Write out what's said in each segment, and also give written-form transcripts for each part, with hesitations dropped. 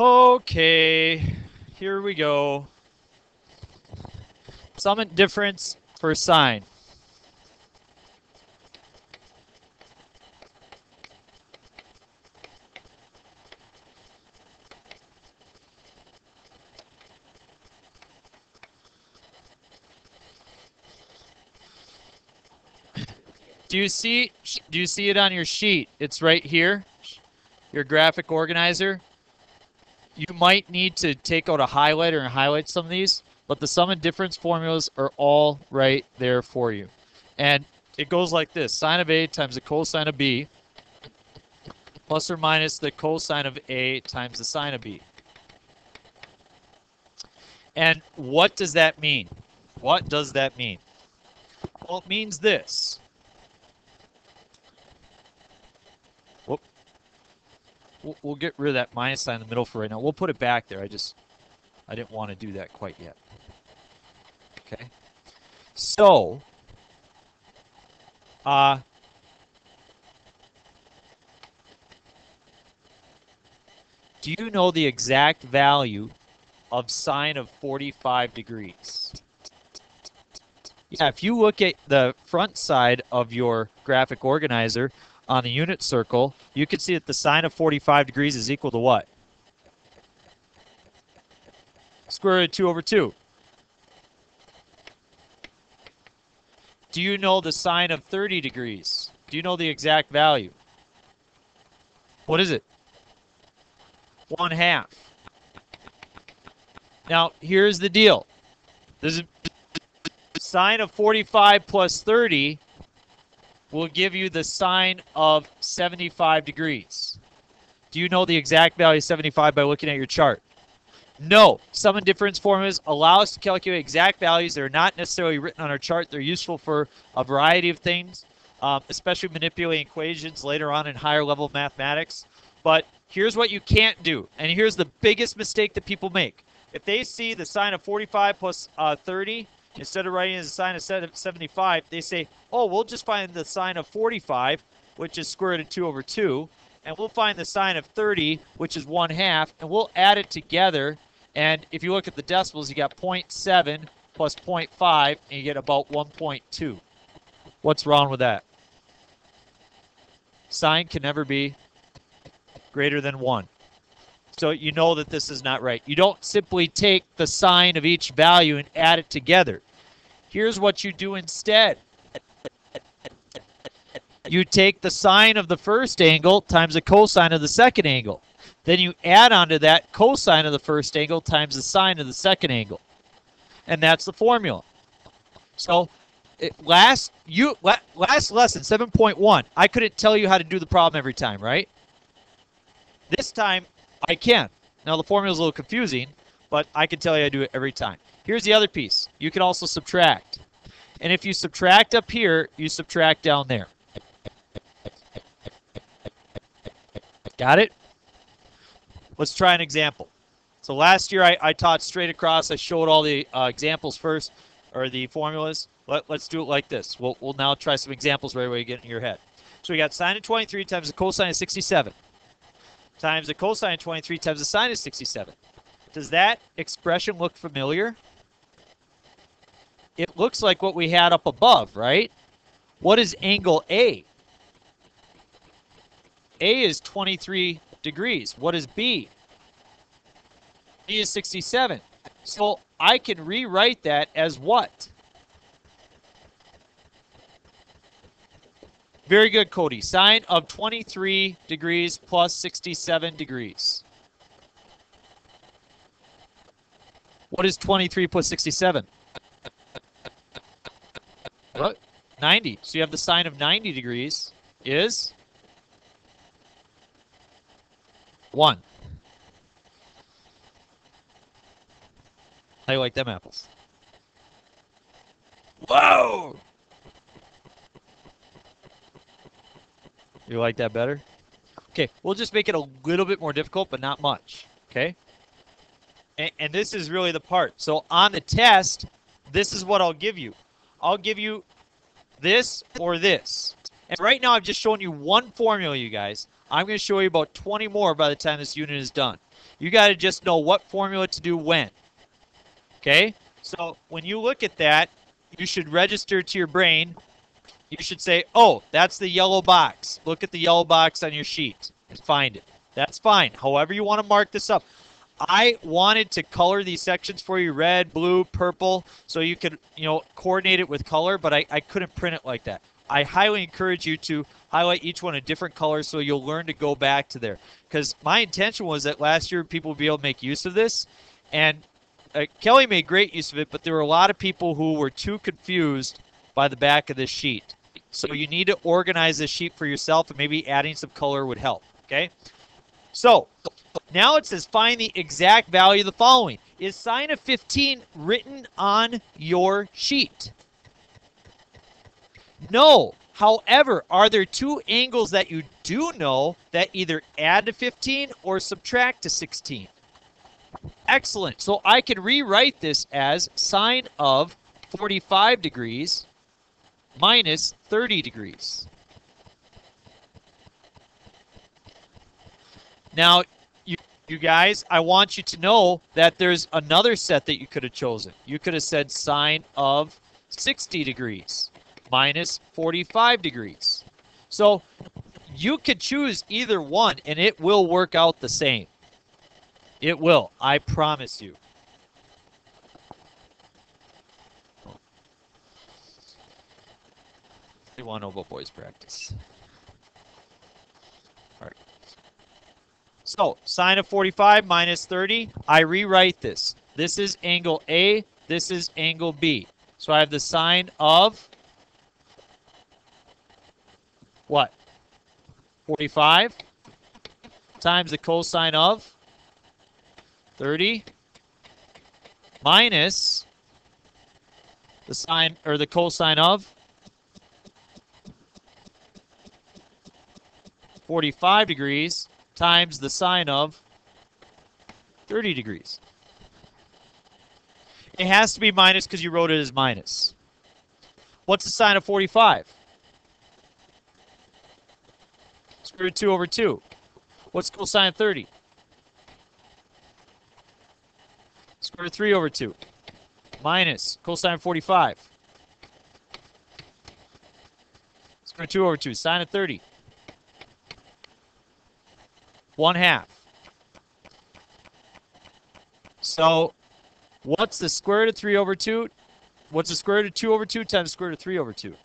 Okay, here we go. Sum and difference for sine. Do you see it on your sheet? It's right here, your graphic organizer. You might need to take out a highlighter and highlight some of these, but the sum and difference formulas are all right there for you. And it goes like this: sine of A times the cosine of B plus or minus the cosine of A times the sine of B. And what does that mean? What does that mean? Well, it means this. Whoop. We'll get rid of that minus sign in the middle for right now. We'll put it back there. I didn't want to do that quite yet. Okay. So, do you know the exact value of sine of 45 degrees? Yeah, if you look at the front side of your graphic organizer on the unit circle, you can see that the sine of 45 degrees is equal to what? Square root of 2 over 2. Do you know the sine of 30 degrees? Do you know the exact value? What is it? 1/2. Now, here's the deal. This is sine of 45 plus 30 will give you the sine of 75 degrees. Do you know the exact value of 75 by looking at your chart? No. Sum and difference formulas allow us to calculate exact values. They're not necessarily written on our chart. They're useful for a variety of things, especially manipulating equations later on in higher level mathematics. But here's what you can't do, and here's the biggest mistake that people make. If they see the sine of 45 plus 30, instead of writing it as a sine of 75, they say, oh, we'll just find the sine of 45, which is square root of 2 over 2, and we'll find the sine of 30, which is 1/2, and we'll add it together. And if you look at the decimals, you got 0.7 plus 0.5, and you get about 1.2. What's wrong with that? Sine can never be greater than 1. So you know that this is not right. You don't simply take the sine of each value and add it together. Here's what you do instead. You take the sine of the first angle times the cosine of the second angle. Then you add onto that cosine of the first angle times the sine of the second angle. And that's the formula. So last lesson, 7.1, I couldn't tell you how to do the problem every time, right? This time, I can. Now, the formula is a little confusing, but I can tell you I do it every time. Here's the other piece. You can also subtract. And if you subtract up here, you subtract down there. Got it? Let's try an example. So last year, I taught straight across. I showed all the examples first, or the formulas. Let's do it like this. We'll now try some examples right away to get in your head. So we got sine of 23 times the cosine of 67. Times the cosine of 23 times the sine of 67. Does that expression look familiar? It looks like what we had up above, right? What is angle A? A is 23 degrees. What is B? B is 67. So I can rewrite that as what? Very good, Cody. Sine of 23 degrees plus 67 degrees. What is 23 plus 67? What? 90. So you have the sine of 90 degrees is 1. How do you like them apples? Whoa! You like that better? Okay, we'll just make it a little bit more difficult, but not much, okay? And this is really the part. So on the test, this is what I'll give you. I'll give you this or this. And right now I've just shown you one formula, you guys. I'm going to show you about 20 more by the time this unit is done. You got to just know what formula to do when. Okay? So when you look at that, you should register to your brain. You should say, oh, that's the yellow box. Look at the yellow box on your sheet and find it. That's fine. However you want to mark this up. I wanted to color these sections for you, red, blue, purple, so you could, coordinate it with color, but I couldn't print it like that. I highly encourage you to highlight each one a different color so you'll learn to go back to there. Because my intention was that last year people would be able to make use of this, and Kelly made great use of it, but there were a lot of people who were too confused by the back of this sheet. So you need to organize this sheet for yourself, and maybe adding some color would help, okay? So now it says find the exact value of the following. Is sine of 15 written on your sheet? No. However, are there two angles that you do know that either add to 15 or subtract to 16? Excellent. So I can rewrite this as sine of 45 degrees minus 30 degrees. Now, you guys, I want you to know that there's another set that you could have chosen. You could have said sine of 60 degrees minus 45 degrees. So you could choose either one, and it will work out the same. It will. I promise you. They want to know about boys practice. All right. So, sine of 45 minus 30, I rewrite this. This is angle A, this is angle B. So I have the sine of what? 45 times the cosine of 30 minus the sine or the cosine of 45 degrees times the sine of 30 degrees. It has to be minus because you wrote it as minus. What's the sine of 45? Square root 2 over 2. What's cosine of 30? Square root 3 over 2. Minus cosine of 45. Square root 2 over 2. Sine of 30. 1/2. So what's the square root of 3 over 2? What's the square root of 2 over 2 times the square root of 3 over 2?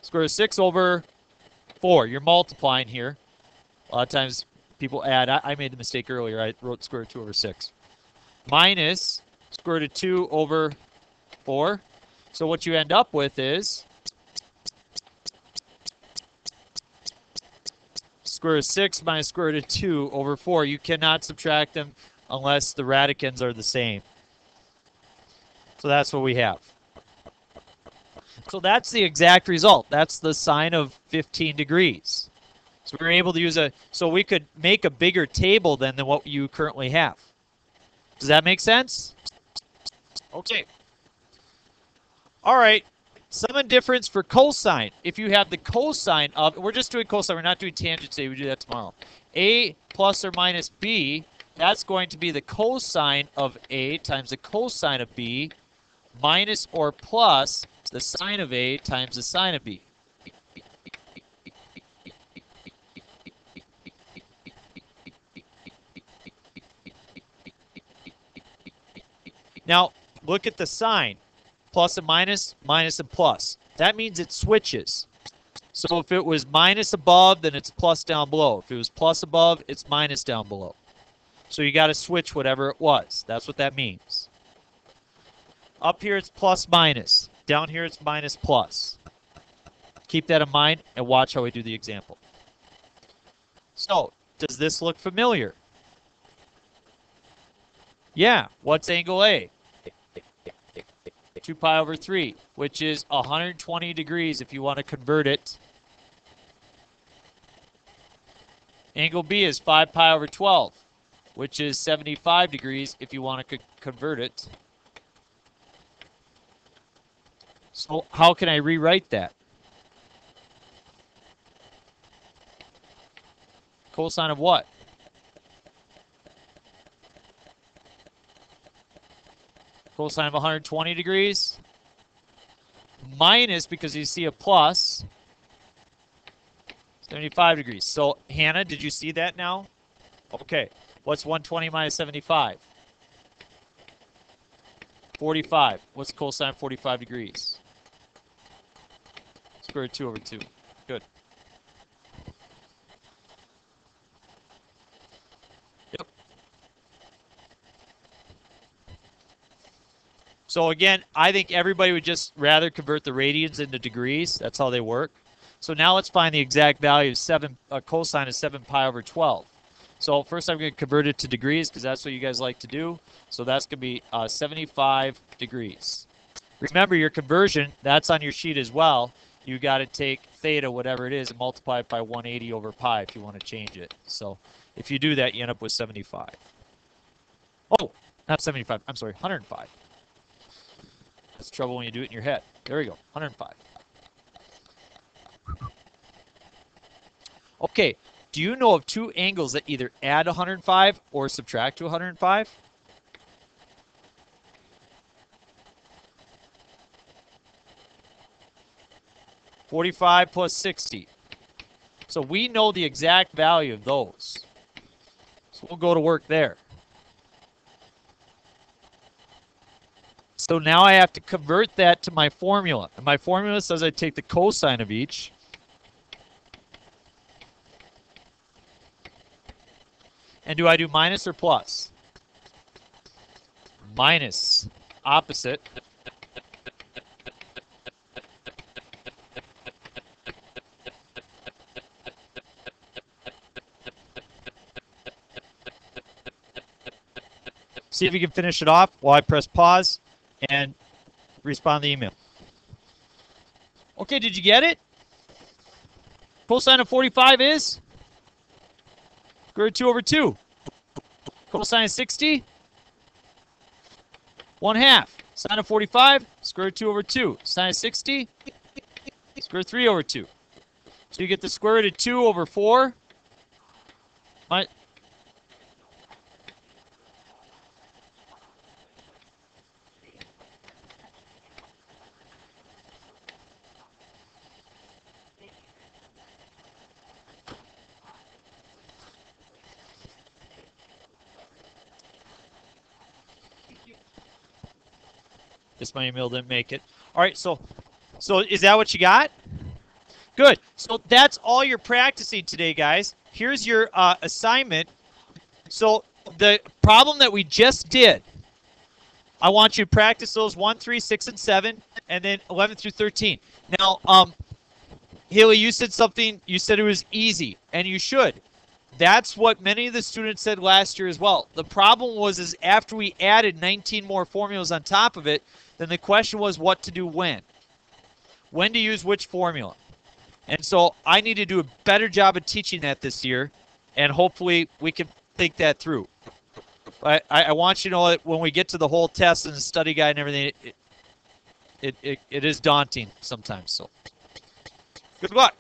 Square root of 6 over 4. You're multiplying here. A lot of times people add. I made the mistake earlier. I wrote square root of 2 over 6. Minus square root of 2 over 4. So what you end up with is square root of 6 minus square root of 2 over 4. You cannot subtract them unless the radicands are the same. So that's what we have. So that's the exact result. That's the sine of 15 degrees. So we were able to use so we could make a bigger table than what you currently have. Does that make sense? Okay. All right. Sum and difference for cosine. If you have the cosine of, we're just doing cosine, we're not doing tangent today, we do that tomorrow. A plus or minus B, that's going to be the cosine of A times the cosine of B minus or plus the sine of A times the sine of B. Now, look at the sign. Plus and minus, minus and plus. That means it switches. So if it was minus above, then it's plus down below. If it was plus above, it's minus down below. So you got to switch whatever it was. That's what that means. Up here it's plus minus. Down here it's minus plus. Keep that in mind and watch how we do the example. So, does this look familiar? Yeah. What's angle A? 2 pi over 3, which is 120 degrees if you want to convert it. Angle B is 5 pi over 12, which is 75 degrees if you want to convert it. So how can I rewrite that? Cosine of what? Cosine of 120 degrees. Minus, because you see a plus, 75 degrees. So, Hannah, did you see that now? Okay. What's 120 minus 75? 45. What's cosine of 45 degrees? Square root 2 over 2. Good. Yep. So again, I think everybody would just rather convert the radians into degrees. That's how they work. So now let's find the exact value of cosine of 7 pi over 12. So first I'm going to convert it to degrees because that's what you guys like to do. So that's going to be 75 degrees. Remember your conversion, that's on your sheet as well. You got to take theta, whatever it is, and multiply it by 180 over pi if you want to change it. So if you do that, you end up with 75. Oh, not 75. I'm sorry, 105. That's trouble when you do it in your head. There we go, 105. Okay, do you know of two angles that either add 105 or subtract to 105? (45 plus 60). So we know the exact value of those. So we'll go to work there. So now I have to convert that to my formula. And my formula says I take the cosine of each. And do I do minus or plus? Minus. Opposite. See if you can finish it off while I press pause and respond to the email. Okay, did you get it? Cosine of 45 is? Square root 2 over 2. Cosine of 60? 1/2. Sine of 45? Square root 2 over 2. Sine of 60? Square root 3 over 2. So you get the square root of 2 over 4. This my email didn't make it. All right, so is that what you got? Good. So that's all you're practicing today, guys. Here's your assignment. So the problem that we just did, I want you to practice those 1, 3, 6, and 7, and then 11 through 13. Now, Haley, you said something. You said it was easy, and you should. That's what many of the students said last year as well. The problem was after we added 19 more formulas on top of it, then the question was what to do when. When to use which formula. And so I need to do a better job of teaching that this year, and hopefully we can think that through. I want you to know that when we get to the whole test and the study guide and everything, it is daunting sometimes. So good luck.